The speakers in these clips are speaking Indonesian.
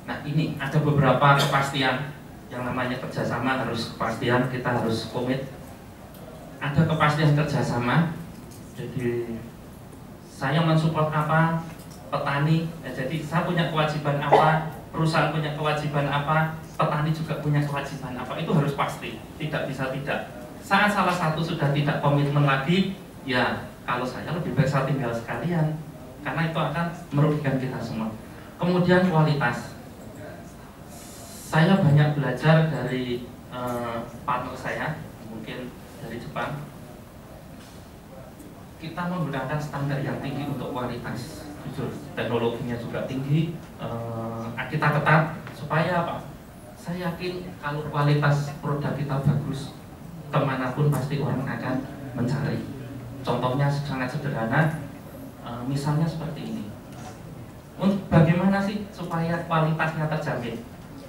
Nah ini ada beberapa kepastian yang namanya kerjasama, harus kepastian, kita harus komit. Ada kepastian kerjasama, jadi saya mensupport apa, petani, jadi saya punya kewajiban apa, perusahaan punya kewajiban apa, petani juga punya kewajiban apa, itu harus pasti, tidak bisa tidak. Saat salah satu sudah tidak komitmen lagi, ya kalau saya lebih baik saya tinggal sekalian, karena itu akan merugikan kita semua. Kemudian kualitas, saya banyak belajar dari partner saya, mungkin dari Jepang. Kita menggunakan standar yang tinggi untuk kualitas, jujur, teknologinya juga tinggi, kita ketat supaya apa? Saya yakin kalau kualitas produk kita bagus, kemanapun pasti orang akan mencari. Contohnya sangat sederhana, misalnya seperti ini. Bagaimana sih supaya kualitasnya terjamin?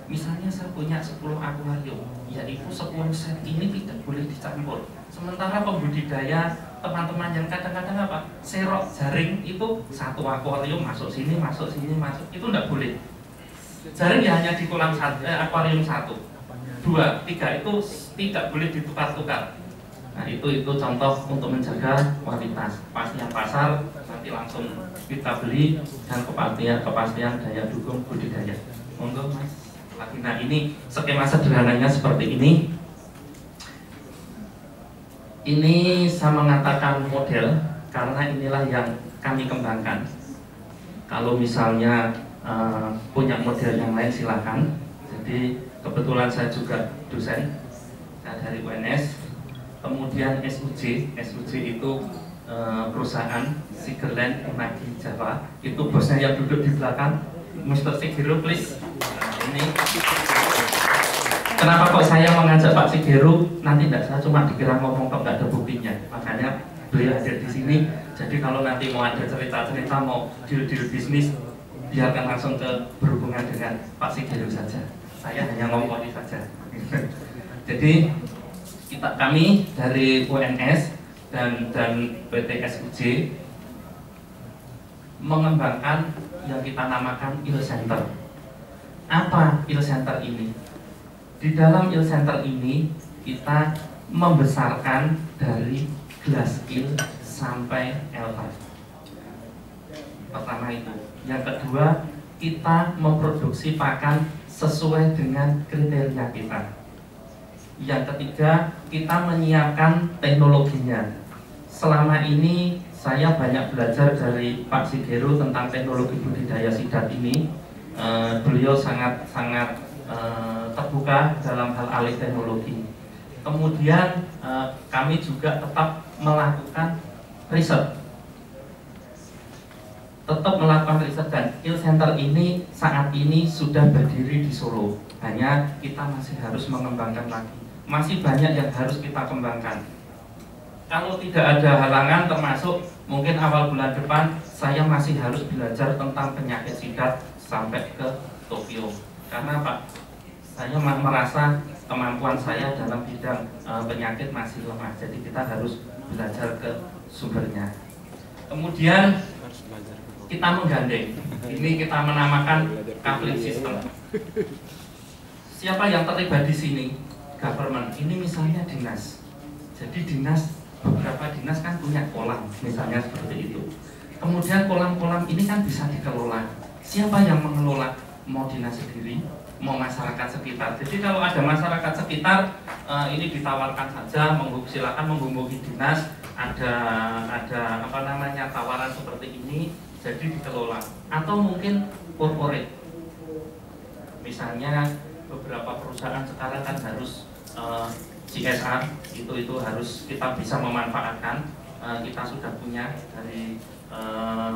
Misalnya saya punya 10 akuarium, yaitu 10 set ini tidak boleh dicampur. Sementara pembudidaya teman-teman yang kadang-kadang apa, serok jaring itu satu akuarium masuk sini, masuk sini, masuk, itu tidak boleh. Jaring ya hanya di kolam akuarium 1, 2, 3 itu tidak boleh ditukar-tukar. Nah itu contoh untuk menjaga kualitas. Pastian pasar nanti langsung kita beli, dan kepastian daya dukung budidaya. Monggo Mas. Nah ini skema sederhananya seperti ini. Ini saya mengatakan model karena inilah yang kami kembangkan. Kalau misalnya punya model yang lain silakan. Jadi kebetulan saya juga dosen, saya dari UNS. Kemudian SUJ itu perusahaan Sigerland Energi Java. Itu bosnya yang duduk di belakang, Mr. Sigero please. Ini kenapa kok saya mengajak Pak Sigero? Nanti tidak, saya cuma dikira ngomong kok nggak ada buktinya. Makanya beliau hadir di sini. Jadi kalau nanti mau ada cerita-cerita, mau deal bisnis, biarkan langsung ke berhubungan dengan Pak Sigero saja. Saya hanya ngomong saja. Jadi kami dari UNS dan PT SUJ mengembangkan yang kita namakan Il Center. Apa Il Center ini? Di dalam Il Center ini kita membesarkan dari glass il sampai L5. Pertama itu. Yang kedua, kita memproduksi pakan sesuai dengan kriteria kita. Yang ketiga, kita menyiapkan teknologinya. Selama ini saya banyak belajar dari Pak Sigero tentang teknologi budidaya sidat ini. Beliau sangat terbuka dalam hal alih teknologi. Kemudian kami juga tetap melakukan riset. Dan Il Center ini saat ini sudah berdiri di Solo. Hanya kita masih harus mengembangkan lagi. Masih banyak yang harus kita kembangkan. Kalau tidak ada halangan, termasuk mungkin awal bulan depan saya masih harus belajar tentang penyakit sidat sampai ke Tokyo. Karena Pak, saya merasa kemampuan saya dalam bidang penyakit masih lemah. Jadi kita harus belajar ke sumbernya. Kemudian kita menggandeng. Ini kita menamakan coupling system. Siapa yang terlibat di sini? Government. Ini misalnya dinas. Jadi dinas, beberapa dinas kan punya kolam, misalnya seperti itu. Kemudian kolam-kolam ini kan bisa dikelola. Siapa yang mengelola? Mau dinas sendiri, mau masyarakat sekitar. Jadi kalau ada masyarakat sekitar, ini ditawarkan saja, silakan menghubungi dinas. Ada apa namanya tawaran seperti ini, jadi dikelola. Atau mungkin corporate. Misalnya beberapa perusahaan sekarang kan harus CSR, itu harus kita bisa memanfaatkan. Kita sudah punya dari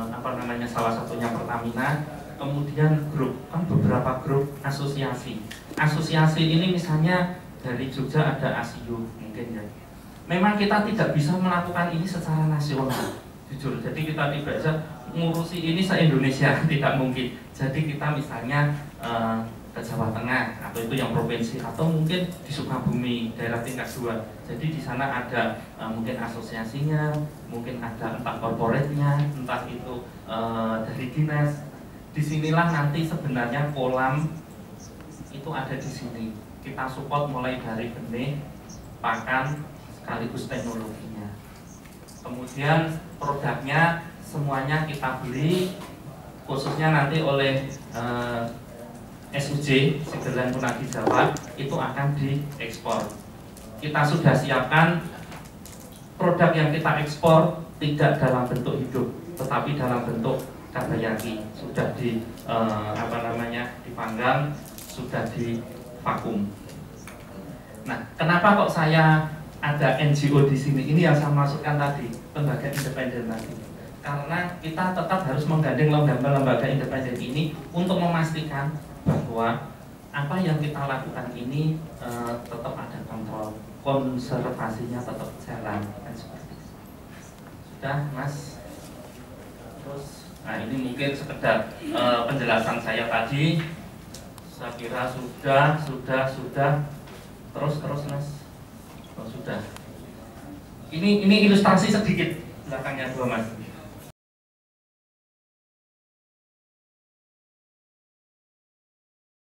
apa namanya, salah satunya Pertamina. Kemudian grup, kan beberapa grup asosiasi. Asosiasi ini misalnya dari Jogja ada ASIO mungkin ya. Memang kita tidak bisa melakukan ini secara nasional, jujur. Jadi kita tidak bisa ngurusi ini se-Indonesia, tidak mungkin. Jadi kita misalnya ke Jawa Tengah atau itu yang provinsi, atau mungkin di Sukabumi daerah tingkat 2. Jadi di sana ada mungkin asosiasinya, mungkin ada entah korporatnya, entah itu dari dinas. Di disinilah nanti sebenarnya kolam itu ada di sini. Kita support mulai dari benih, pakan, sekaligus teknologinya. Kemudian produknya semuanya kita beli, khususnya nanti oleh SUJ, Segelan Punadi Jawa, itu akan diekspor. Kita sudah siapkan produk yang kita ekspor tidak dalam bentuk hidup, tetapi dalam bentuk kabayaki, sudah dipanggang, sudah di vakum. Nah, kenapa kok saya ada NGO di sini? Ini yang saya masukkan tadi, lembaga independen tadi. Karena kita tetap harus menggandeng lembaga independen ini untuk memastikan bahwa apa yang kita lakukan ini tetap ada kontrol, konservasinya tetap jalan, kan seperti itu. Sudah, Mas. Terus, nah ini mungkin sekedar penjelasan saya tadi. Saya kira sudah. Terus Mas. Oh, sudah. Ini ilustrasi sedikit belakangnya dua Mas.